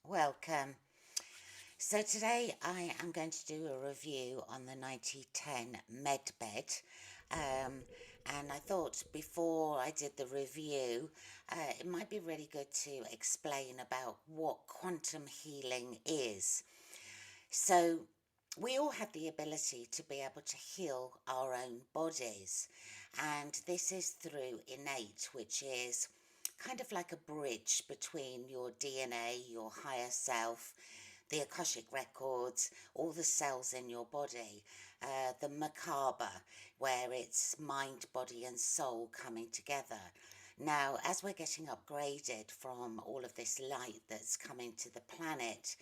Welcome. So today I am going to do a review on the 9010 Medbed. Um, and I thought before I did the review, it might be really good to explain about what quantum healing is. So we all have the ability to be able to heal our own bodies, and this is through innate, which is kind of like a bridge between your DNA, your higher self, the Akashic records, all the cells in your body, the macabre, where it's mind, body, and soul coming together. Now, as we're getting upgraded from all of this light that's coming to the planet,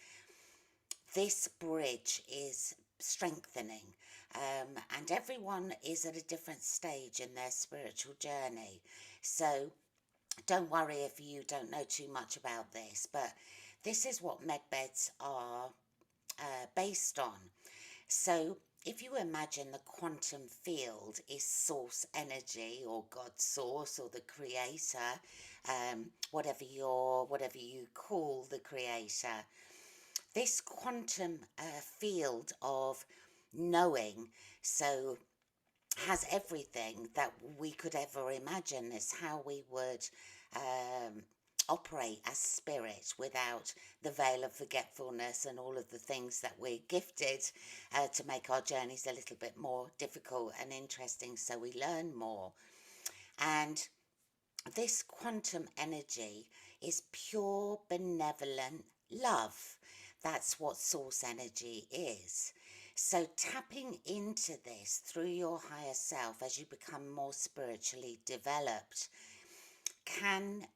this bridge is strengthening, and everyone is at a different stage in their spiritual journey. So don't worry if you don't know too much about this, but this is what medbeds are based on. So if you imagine the quantum field is source energy or God source or the creator, whatever you call the creator, this quantum field of knowing, so has everything that we could ever imagine, is how we would um, operate as spirit without the veil of forgetfulness and all of the things that we're gifted to make our journeys a little bit more difficult and interesting so we learn more. And this quantum energy is pure benevolent love. That's what source energy is. So, tapping into this through your higher self as you become more spiritually developed can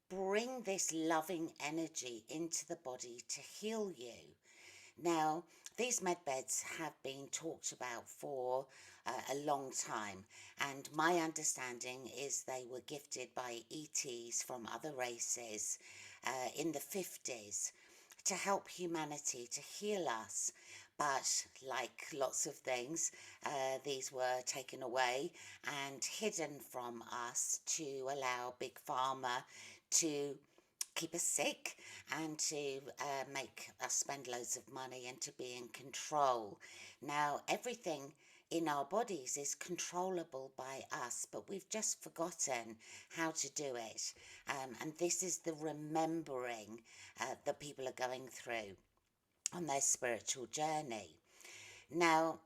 bring this loving energy into the body to heal you. Now, these med beds have been talked about for a long time, and my understanding is they were gifted by ETs from other races in the 50s to help humanity to heal us. But like lots of things, these were taken away and hidden from us to allow Big Pharma to keep us sick and to make us spend loads of money and to be in control. Now, everything in our bodies is controllable by us, but we've just forgotten how to do it. And this is the remembering that people are going through on their spiritual journey. Now,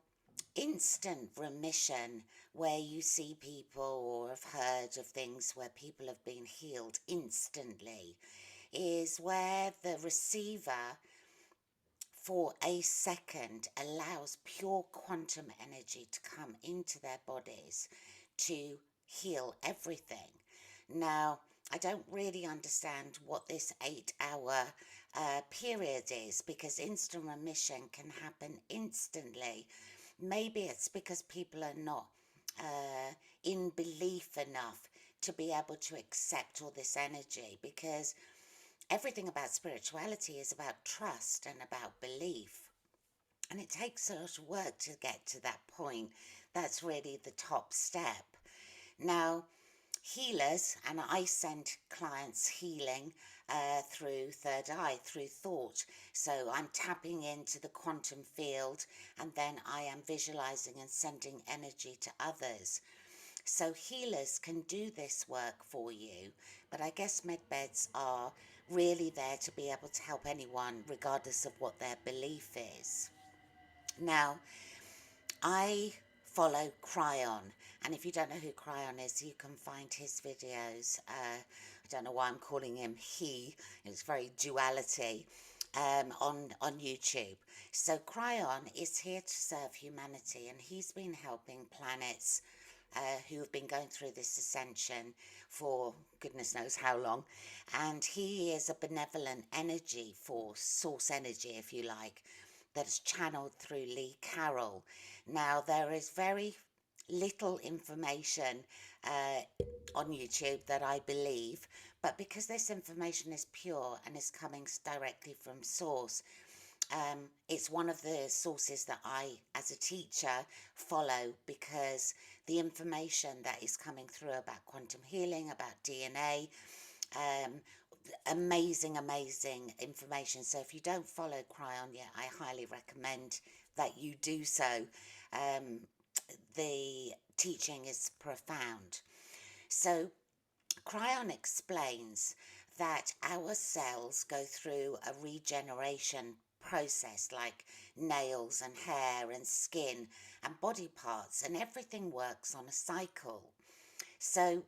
instant remission, where you see people or have heard of things where people have been healed instantly, is where the receiver for a second allows pure quantum energy to come into their bodies to heal everything. Now, I don't really understand what this 8 hour period is, because instant remission can happen instantly. Maybe it's because people are not in belief enough to be able to accept all this energy, because everything about spirituality is about trust and about belief. And it takes a lot of work to get to that point. That's really the top step. Now, healers, and I send clients healing through third eye, through thought. So I'm tapping into the quantum field, and then I am visualizing and sending energy to others. So healers can do this work for you, but I guess medbeds are really there to be able to help anyone regardless of what their belief is. Now, I follow Cryon, and if you don't know who Cryon is, you can find his videos. I don't know why I'm calling him he, it's very duality. On YouTube. So Cryon is here to serve humanity, and he's been helping planets who have been going through this ascension for goodness knows how long. And he is a benevolent energy force, source energy, if you like, that is channeled through Lee Carroll. Now, there is very little information on YouTube that I believe, but because this information is pure and is coming directly from source, it's one of the sources that I, as a teacher, follow, because the information that is coming through about quantum healing, about DNA, Um, amazing, amazing information. So if you don't follow Cryon yet, I highly recommend that you do so. Um, the teaching is profound. So Cryon explains that our cells go through a regeneration process like nails and hair and skin and body parts, and everything works on a cycle. So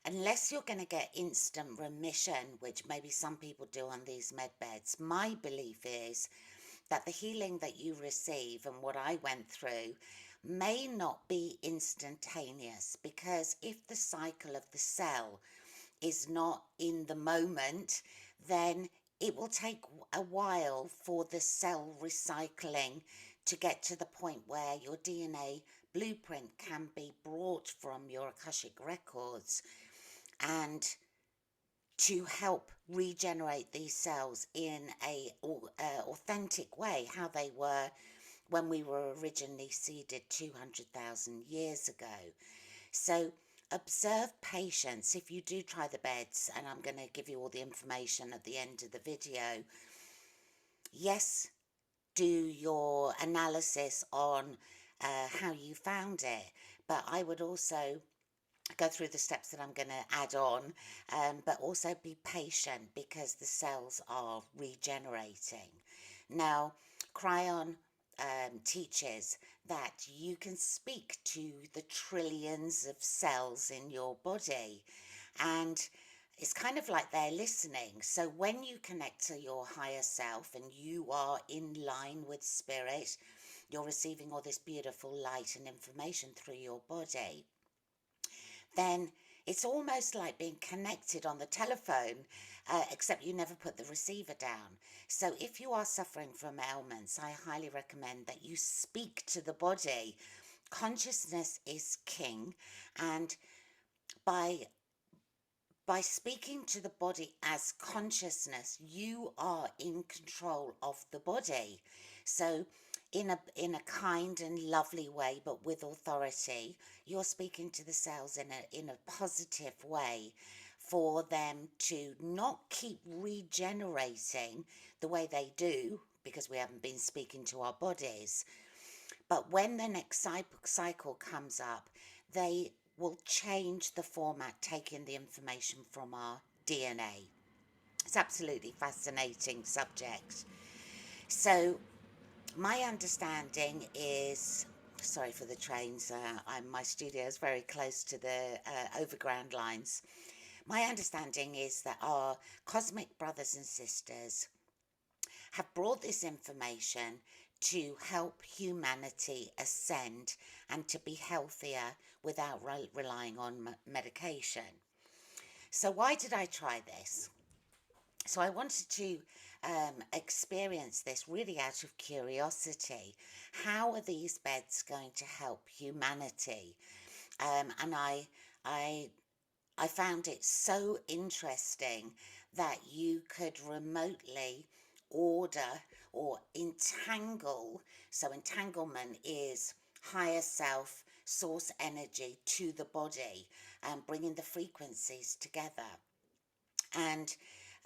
unless you're going to get instant remission, which maybe some people do on these med beds, my belief is that the healing that you receive and what I went through may not be instantaneous, because if the cycle of the cell is not in the moment, then it will take a while for the cell recycling to get to the point where your DNA blueprint can be brought from your Akashic records and to help regenerate these cells in a authentic way, how they were when we were originally seeded 200,000 years ago. So observe patience if you do try the beds, and I'm going to give you all the information at the end of the video. Yes, do your analysis on how you found it, but I would also go through the steps that I'm going to add on, but also be patient because the cells are regenerating. Now, Cryon teaches that you can speak to the trillions of cells in your body, and it's kind of like they're listening. So when you connect to your higher self and you are in line with spirit, you're receiving all this beautiful light and information through your body, then it's almost like being connected on the telephone, except you never put the receiver down. So if you are suffering from ailments, I highly recommend that you speak to the body. Consciousness is king, and by by speaking to the body as consciousness, you are in control of the body. So in a kind and lovely way, but with authority, you're speaking to the cells in a positive way for them to not keep regenerating the way they do, because we haven't been speaking to our bodies. But when the next cycle comes up, they will change the format, taking the information from our DNA. It's absolutely fascinating subject. So my understanding is, sorry for the trains, my studio is very close to the overground lines. My understanding is that our cosmic brothers and sisters have brought this information to help humanity ascend and to be healthier without relying on medication. So why did I try this? So I wanted to experience this really out of curiosity. How are these beds going to help humanity? And I I found it so interesting that you could remotely order or entangle. So, entanglement is higher self, source energy to the body, and bringing the frequencies together. And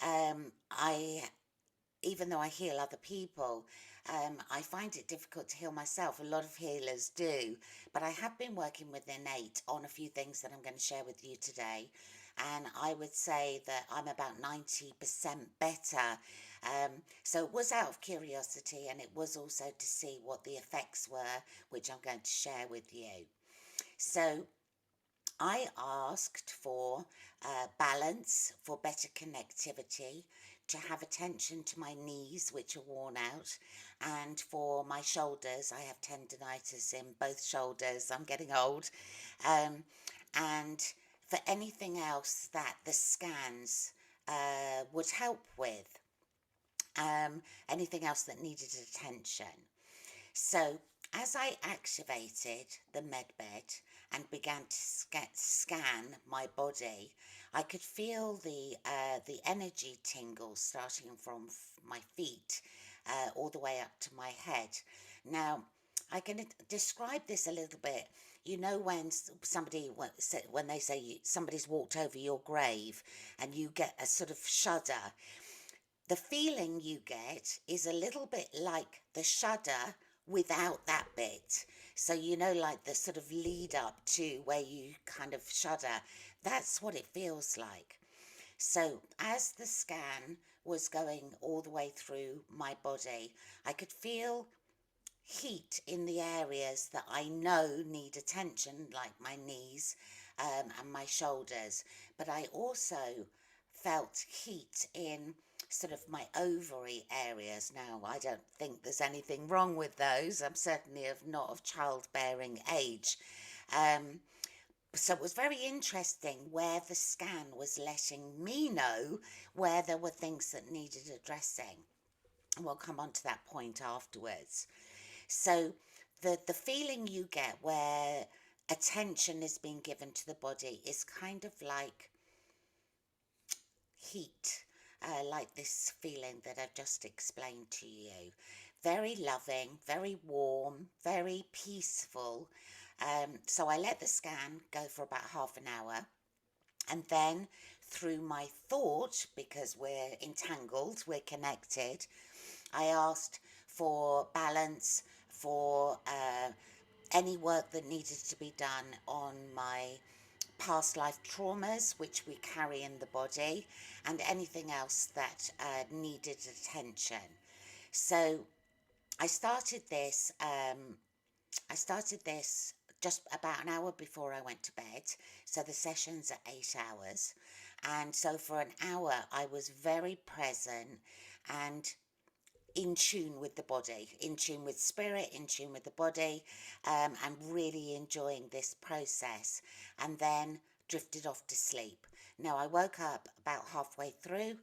I even though I heal other people, I find it difficult to heal myself. A lot of healers do, but I have been working with Innate on a few things that I'm going to share with you today. And I would say that I'm about 90% better. So it was out of curiosity, and it was also to see what the effects were, which I'm going to share with you. So I asked for balance, for better connectivity, to have attention to my knees, which are worn out, and for my shoulders. I have tendinitis in both shoulders. I'm getting old. Um, and for anything else that the scans would help with, anything else that needed attention. So, as I activated the medbed and began to scan my body, I could feel the energy tingle starting from my feet all the way up to my head. Now, I'm going to describe this a little bit. you know when somebody when they say somebody's walked over your grave and you get a sort of shudder, the feeling you get is a little bit like the shudder without that bit. So, you know, like the sort of lead up to where you kind of shudder. That's what it feels like. So, as the scan was going all the way through my body, I could feel heat in the areas that I know need attention, like my knees and my shoulders. But I also felt heat in sort of my ovary areas. Now, I don't think there's anything wrong with those. I'm certainly not of childbearing age. Um, so it was very interesting where the scan was letting me know where there were things that needed addressing. And we'll come on to that point afterwards. So the feeling you get where attention is being given to the body is kind of like heat, like this feeling that I've just explained to you. Very loving, very warm, very peaceful. So I let the scan go for about half an hour, and then through my thought, because we're entangled, we're connected, I asked for balance, for any work that needed to be done on my past life traumas, which we carry in the body, and anything else that needed attention. So I started this. I started this just about an hour before I went to bed. So the sessions are 8 hours, and so for an hour I was very present and in tune with the body, in tune with spirit, in tune with the body, and really enjoying this process. And then drifted off to sleep. Now, I woke up about halfway through,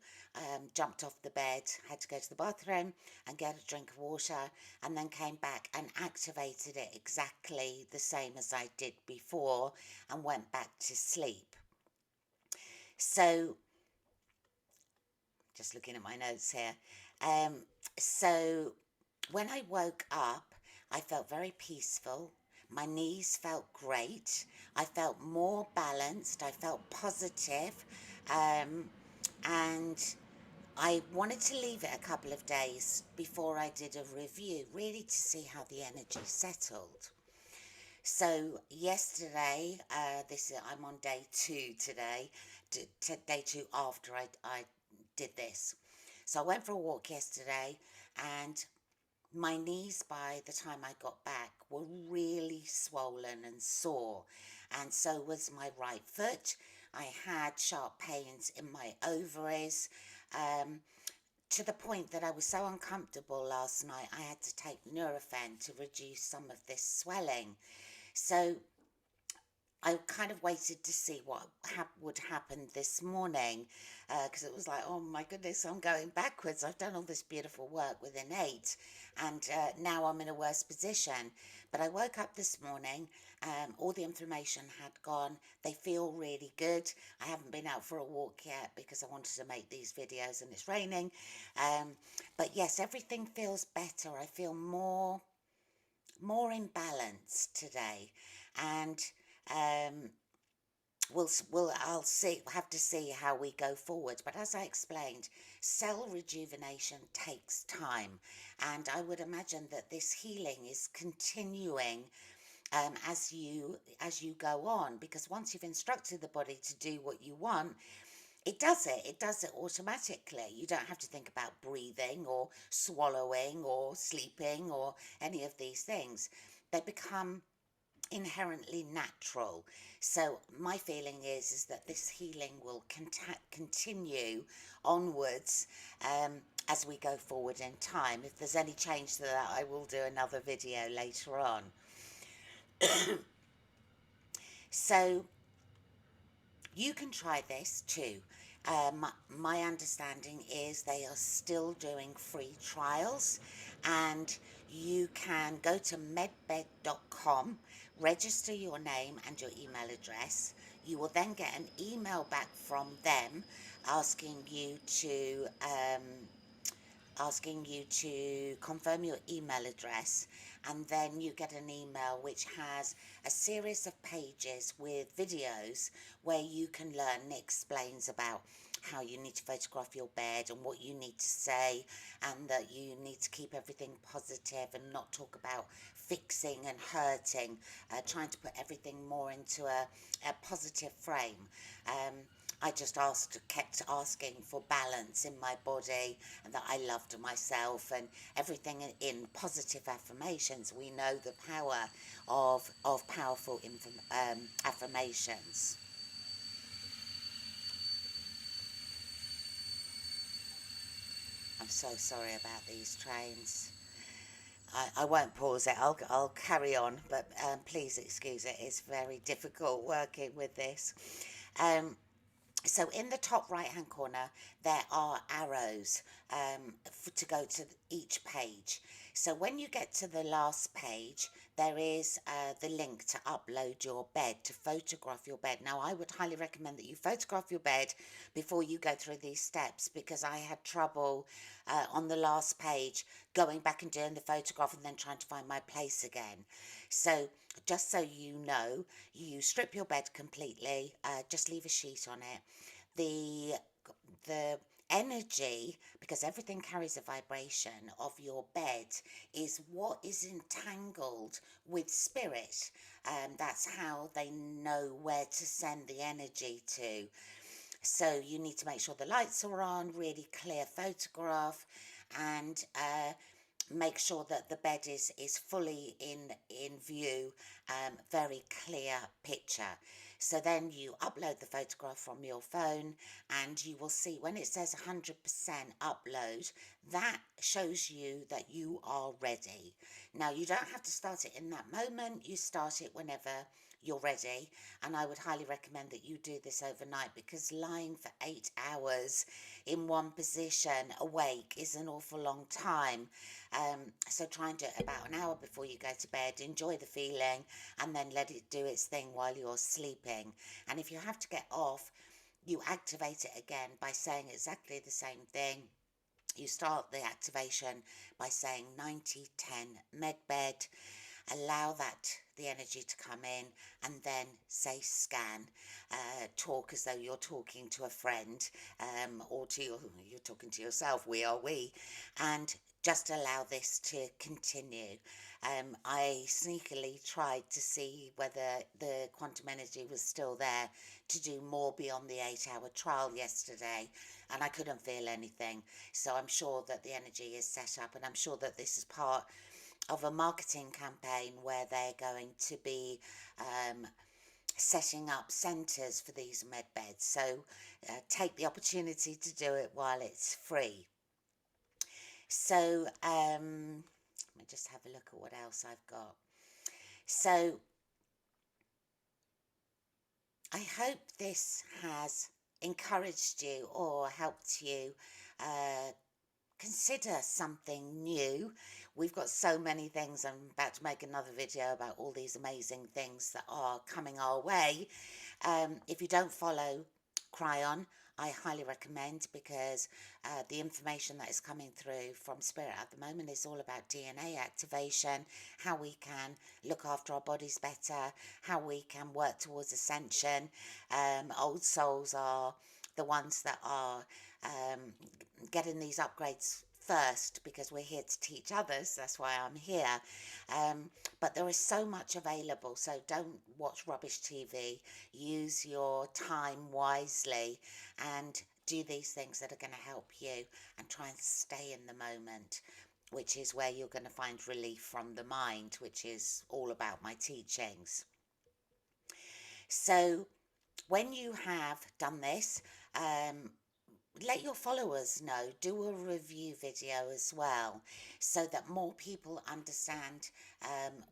jumped off the bed, had to go to the bathroom and get a drink of water, and then came back and activated it exactly the same as I did before and went back to sleep. So, just looking at my notes here. Um, so when I woke up, I felt very peaceful. My knees felt great. I felt more balanced. I felt positive. And I wanted to leave it a couple of days before I did a review, really to see how the energy settled. So yesterday, I'm on day 2 today, day 2 after I did this. So I went for a walk yesterday, and my knees by the time I got back were really swollen and sore, and so was my right foot. I had sharp pains in my ovaries, to the point that I was so uncomfortable last night I had to take Nurofen to reduce some of this swelling. So I kind of waited to see what would happen this morning, because it was like, oh my goodness, I'm going backwards. I've done all this beautiful work within 8, and now I'm in a worse position. But I woke up this morning, all the inflammation had gone. They feel really good. I haven't been out for a walk yet because I wanted to make these videos and it's raining. But yes, everything feels better. I feel more in balance today, and have to see how we go forward. But as I explained, cell rejuvenation takes time, and I would imagine that this healing is continuing as you go on, because once you've instructed the body to do what you want, it does it. It does it automatically. You don't have to think about breathing or swallowing or sleeping or any of these things. They become inherently natural. So my feeling is that this healing will continue onwards as we go forward in time. If there's any change to that, I will do another video later on. So you can try this too. My understanding is they are still doing free trials, and you can go to medbed.com, register your name and your email address. You will then get an email back from them asking you to asking you to confirm your email address, and then you get an email which has a series of pages with videos where you can learn. It explains about how you need to photograph your bed and what you need to say, and that you need to keep everything positive and not talk about fixing and hurting, trying to put everything more into a positive frame. I just kept asking for balance in my body, and that I loved myself, and everything in positive affirmations. We know the power of powerful affirmations. I'm so sorry about these trains. I won't pause it. I'll carry on, but please excuse it. It's very difficult working with this. Um, So in the top right hand corner, there are arrows to go to each page. So when you get to the last page, there is the link to upload your bed, to photograph your bed. Now, I would highly recommend that you photograph your bed before you go through these steps, because I had trouble on the last page going back and doing the photograph and then trying to find my place again. So just so you know, you strip your bed completely, just leave a sheet on it. The energy, because everything carries a vibration of your bed, is what is entangled with spirit. That's how they know where to send the energy to. So you need to make sure the lights are on, really clear photograph, and make sure that the bed is fully in view, very clear picture. So then you upload the photograph from your phone, and you will see when it says 100% upload, that shows you that you are ready. Now, you don't have to start it in that moment, you start it whenever you're ready. And I would highly recommend that you do this overnight, because lying for 8 hours in one position awake is an awful long time. So try and do it about an hour before you go to bed. Enjoy the feeling, and then let it do its thing while you're sleeping. And if you have to get off, you activate it again by saying exactly the same thing. You start the activation by saying 90-10 medbed, allow that the energy to come in, and then say scan. Talk as though you're talking to a friend, or you're talking to yourself. We are we, and just allow this to continue. I sneakily tried to see whether the quantum energy was still there to do more beyond the 8 hour trial yesterday, and I couldn't feel anything. So I'm sure that the energy is set up, and I'm sure that this is part of a marketing campaign where they're going to be setting up centres for these med beds. So take the opportunity to do it while it's free. So let me just have a look at what else I've got. So I hope this has encouraged you or helped you uh, consider something new. We've got so many things. I'm about to make another video about all these amazing things that are coming our way. If you don't follow Cryon, I highly recommend, because the information that is coming through from Spirit at the moment is all about DNA activation, how we can look after our bodies better, how we can work towards ascension. Old souls are the ones that are getting these upgrades first, because we're here to teach others. That's why I'm here. But there is so much available, so don't watch rubbish TV. Use your time wisely and do these things that are going to help you, and try and stay in the moment, which is where you're going to find relief from the mind, which is all about my teachings. So when you have done this, let your followers know. Do a review video as well, so that more people understand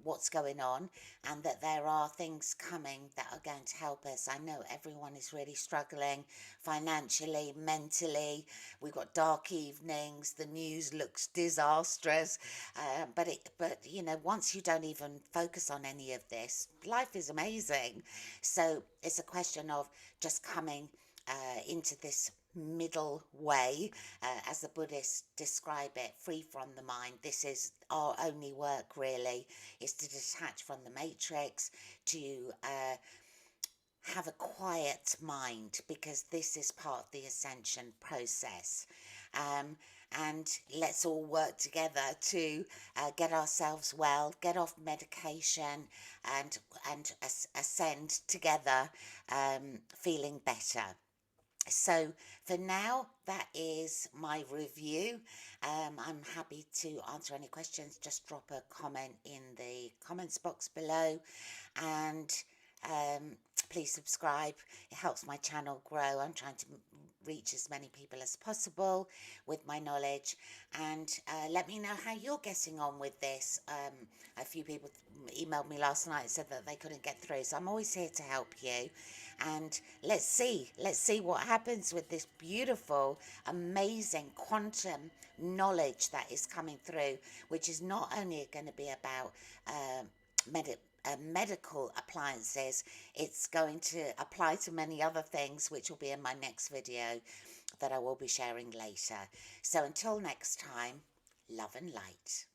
what's going on, and that there are things coming that are going to help us. I know everyone is really struggling financially, mentally. We've got dark evenings. The news looks disastrous, but you know, once you don't even focus on any of this, life is amazing. So it's a question of just coming into this middle way, as the Buddhists describe it, free from the mind. This is our only work, really, is to detach from the matrix, to have a quiet mind, because this is part of the ascension process. Um, and let's all work together to get ourselves well, get off medication, and ascend together, feeling better. So for now, that is my review. I'm happy to answer any questions. Just drop a comment in the comments box below, and um, please subscribe. It helps my channel grow. I'm trying to reach as many people as possible with my knowledge, and let me know how you're getting on with this. A few people emailed me last night and said that they couldn't get through, so I'm always here to help you. And let's see what happens with this beautiful, amazing quantum knowledge that is coming through, which is not only going to be about medical appliances, it's going to apply to many other things, which will be in my next video that I will be sharing later. So until next time, love and light.